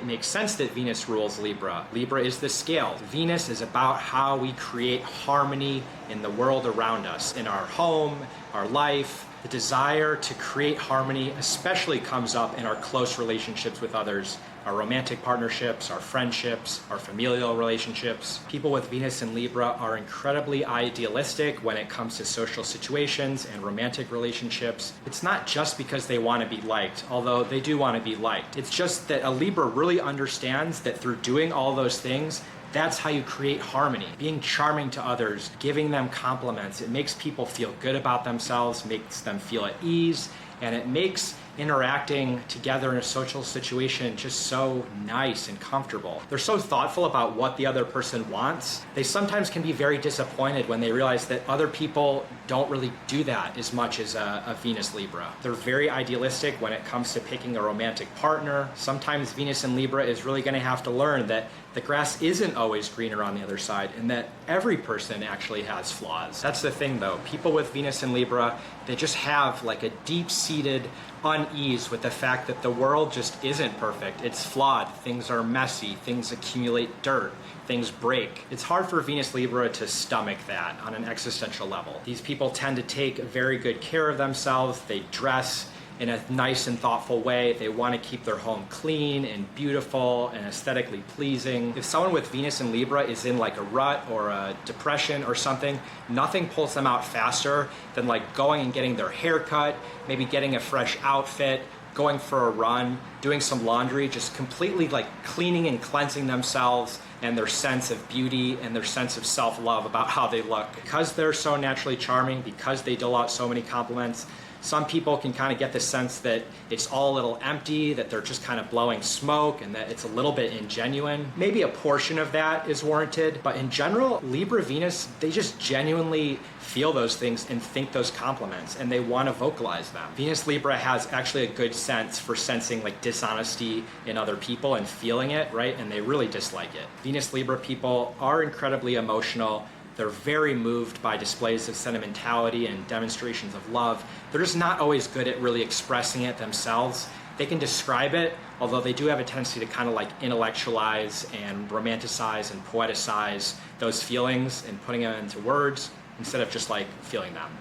it makes sense that Venus rules Libra. Libra is the scale. Venus is about how we create harmony in the world around us, in our home, our life. The desire to create harmony especially comes up in our close relationships with others, our romantic partnerships, our friendships, our familial relationships. People with Venus in Libra are incredibly idealistic when it comes to social situations and romantic relationships. It's not just because they want to be liked, although they do want to be liked. It's just that a Libra really understands that through doing all those things, that's how you create harmony. Being charming to others, giving them compliments, it makes people feel good about themselves, makes them feel at ease, and it makes interacting together in a social situation just so nice and comfortable. They're so thoughtful about what the other person wants. They sometimes can be very disappointed when they realize that other people don't really do that as much as a Venus Libra. They're very idealistic when it comes to picking a romantic partner. Sometimes Venus in Libra is really going to have to learn that the grass isn't always greener on the other side, and that every person actually has flaws. That's the thing though. People with Venus in Libra, they just have like a deep-seated unease with the fact that the world just isn't perfect. It's flawed. Things are messy. Things accumulate dirt. Things break. It's hard for Venus Libra to stomach that on an existential level. These people tend to take very good care of themselves. They dress in a nice and thoughtful way. They want to keep their home clean and beautiful and aesthetically pleasing. If someone with Venus in Libra is in like a rut or a depression or something, nothing pulls them out faster than like going and getting their hair cut, maybe getting a fresh outfit, going for a run, doing some laundry, just completely like cleaning and cleansing themselves and their sense of beauty and their sense of self-love about how they look. Because they're so naturally charming, because they dole out so many compliments, some people can kind of get the sense that it's all a little empty, that they're just kind of blowing smoke, and that it's a little bit ingenuine. Maybe a portion of that is warranted, but in general, Libra Venus, they just genuinely feel those things and think those compliments, and they want to vocalize them. Venus Libra has actually a good sense for sensing like dishonesty in other people and feeling it, right? And they really dislike it. Venus Libra people are incredibly emotional. They're very moved by displays of sentimentality and demonstrations of love. They're just not always good at really expressing it themselves. They can describe it, although they do have a tendency to kind of like intellectualize and romanticize and poeticize those feelings and putting them into words instead of just like feeling them.